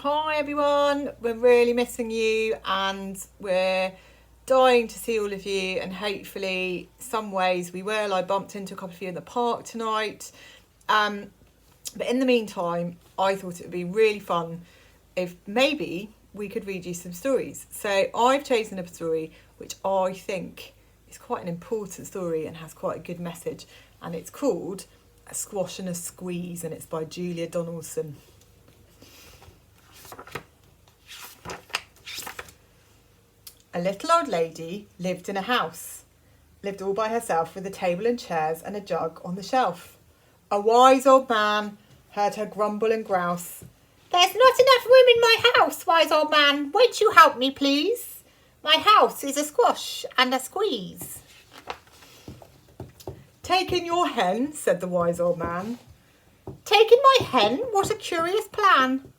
Hi everyone, we're really missing you and we're dying to see all of you, and hopefully some ways we will. I bumped into a couple of you in the park tonight, but in the meantime I thought it would be really fun if maybe we could read you some stories. So I've chosen a story which I think is quite an important story and has quite a good message, and it's called A Squash and a Squeeze, and it's by Julia Donaldson. A little old lady lived in a house, lived all by herself with a table and chairs and a jug on the shelf. A wise old man heard her grumble and grouse. "There's not enough room in my house, wise old man. Won't you help me, please? My house is a squash and a squeeze." "Take in your hen," said the wise old man. "Take in my hen? What a curious plan."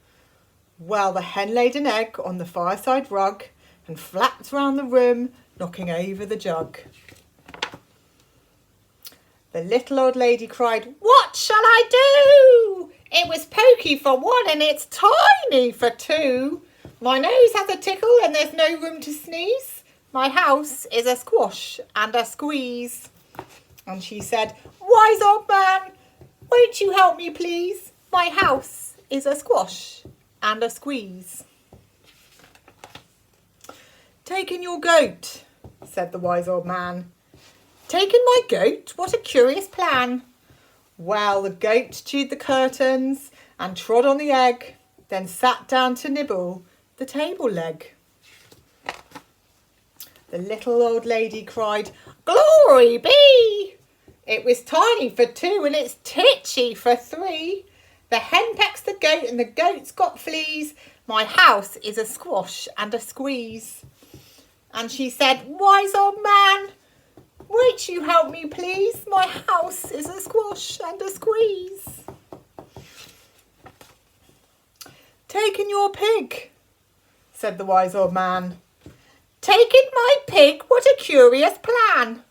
Well, the hen laid an egg on the fireside rug and flapped round the room, knocking over the jug. The little old lady cried, "What shall I do? It was pokey for one and it's tiny for two. My nose has a tickle and there's no room to sneeze. My house is a squash and a squeeze." And she said, "Wise old man, won't you help me, please? My house is a squash and a squeeze." "Take in your goat," said the wise old man. "Take in my goat? What a curious plan." Well, the goat chewed the curtains and trod on the egg, then sat down to nibble the table leg. The little old lady cried, "Glory be! It was tiny for two and it's titchy for three. The hen pecks the goat and the goat's got fleas. My house is a squash and a squeeze." And she said, "Wise old man, won't you help me, please? My house is a squash and a squeeze." "Take in your pig," said the wise old man. "Take in my pig? What a curious plan."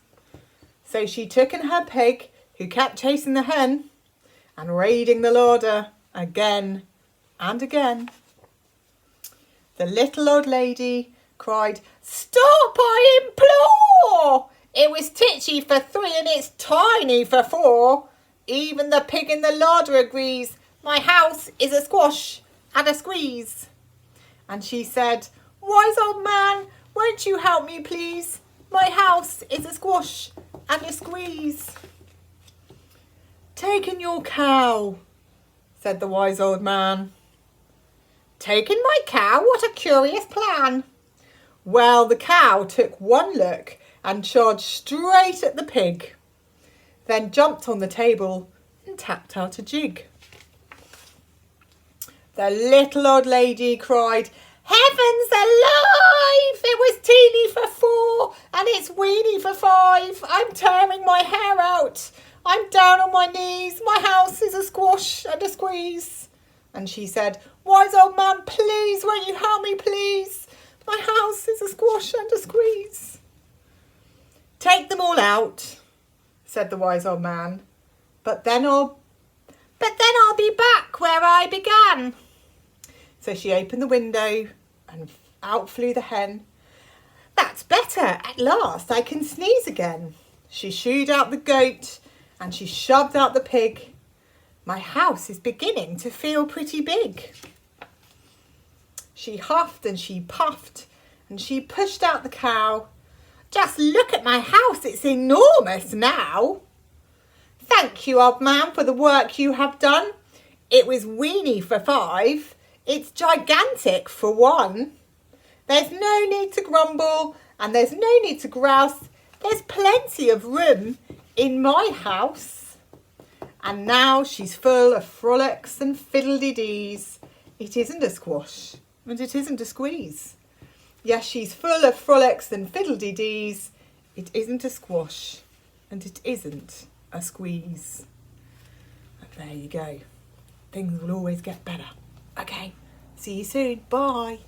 So she took in her pig, who kept chasing the hen and raiding the larder again and again. The little old lady cried, "Stop, I implore! It was titchy for three and it's tiny for four. Even the pig in the larder agrees. My house is a squash and a squeeze." And she said, "Wise old man, won't you help me, please? My house is a squash and a squeeze." "Take in your cow," said the wise old man. "Take in my cow? What a curious plan." Well, the cow took one look and charged straight at the pig, then jumped on the table and tapped out a jig. The little old lady cried, "Heavens alive! It was teeny for four and it's weeny for five. I'm tearing my hair out. I'm down on my knees. My house is a squash and a squeeze." And she said, "Wise old man, please, won't you help me, please? My house is a squash and a squeeze." "Take them all out," said the wise old man. But then I'll be back where I began." So she opened the window and out flew the hen. "That's better. At last I can sneeze again." She shooed out the goat and she shoved out the pig. "My house is beginning to feel pretty big." She huffed and she puffed and she pushed out the cow. "Just look at my house, it's enormous now." "Thank you, old man, for the work you have done. It was weeny for five, it's gigantic for one. There's no need to grumble and there's no need to grouse. There's plenty of room in my house." And now she's full of frolics and fiddle-de-dees. It isn't a squash and it isn't a squeeze. Yes, she's full of frolics and fiddle-de-dees. It isn't a squash and it isn't a squeeze. And there you go. Things will always get better. Okay, see you soon. Bye.